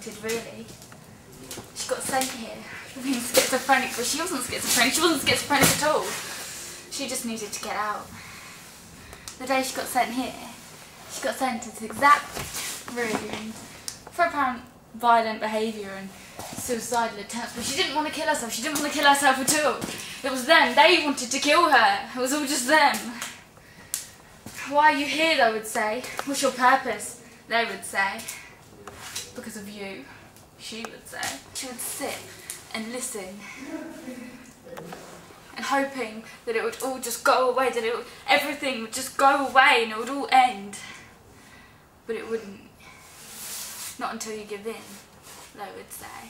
wanted, really. She got sent here for being schizophrenic, but she wasn't schizophrenic. She wasn't schizophrenic at all. She just needed to get out. The day she got sent here, she got sent to this exact room for apparent violent behaviour and suicidal attempts, but she didn't want to kill herself. She didn't want to kill herself at all. It was them. They wanted to kill her. It was all just them. Why are you here, they would say. What's your purpose, they would say. Because of you, she would say. She would sit and listen and hoping that it would all just go away, that everything would just go away and it would all end. But it wouldn't. Not until you give in, they would say.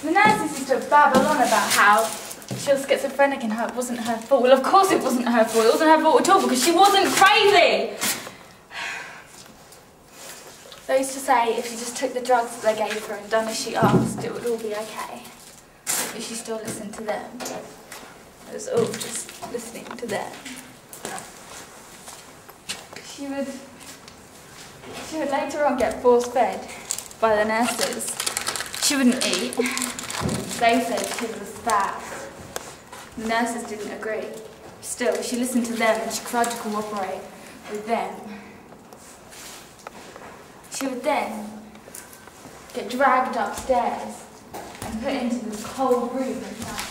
The nurses used to babble on about how she was schizophrenic and how it wasn't her fault. Well, of course it wasn't her fault. It wasn't her fault at all because she wasn't crazy. They used to say if she just took the drugs that they gave her and done as she asked, it would all be okay. If she still listened to them. It was all just listening to them. She would later on get force-fed by the nurses. She wouldn't eat. They said she was fat. The nurses didn't agree. Still, she listened to them and she tried to cooperate with them. She would then get dragged upstairs and put into this cold room at night.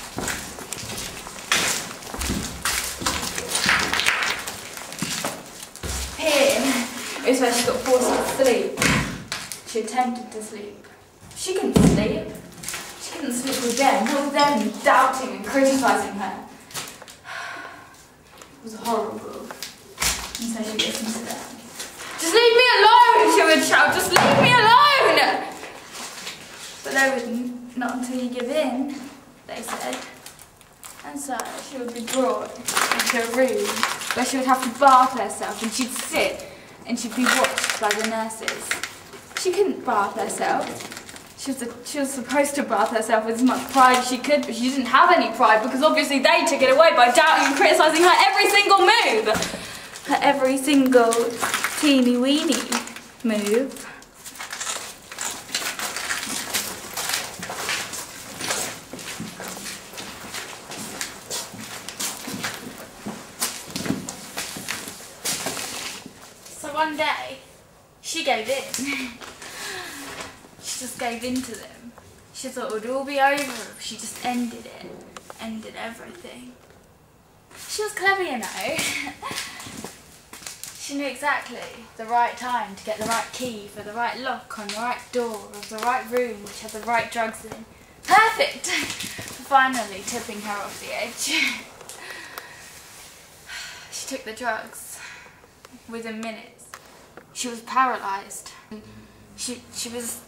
Here is where she got forced to sleep. She attempted to sleep. She couldn't sleep. She couldn't sleep with them. What was them doubting and criticising her? It was horrible. And so she listened to them. Just leave me alone, she would shout. Just leave me alone! But they wouldn't. Not until you give in, they said. And so she would be brought into a room where she would have to bath herself and she'd sit and she'd be watched by the nurses. She couldn't bath herself. She was supposed to bath herself with as much pride as she could, but she didn't have any pride because obviously they took it away by doubting and criticising her every single move. Her every single teeny weeny move. So one day, she gave in. She just gave in to them. She thought it would all be over if she just ended it. Ended everything. She was clever, you know. She knew exactly the right time to get the right key for the right lock on the right door of the right room which had the right drugs in. Perfect! For finally tipping her off the edge. She took the drugs. Within minutes, she was paralysed. She was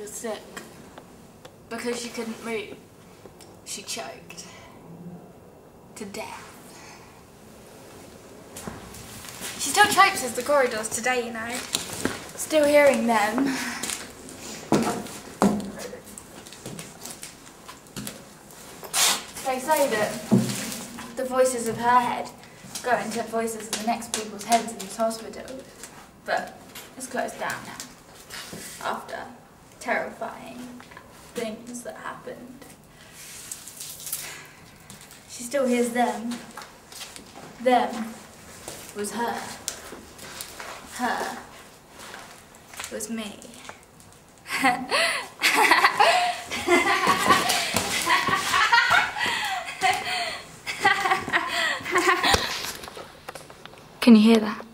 sick. Because she couldn't move, she choked to death. She still chokes as the corridors today, you know. Still hearing them. They say that the voices of her head go into voices of the next people's heads in this hospital. But it's closed down now. After terrifying things that happened. She still hears them. Them was her. Her was me. Can you hear that?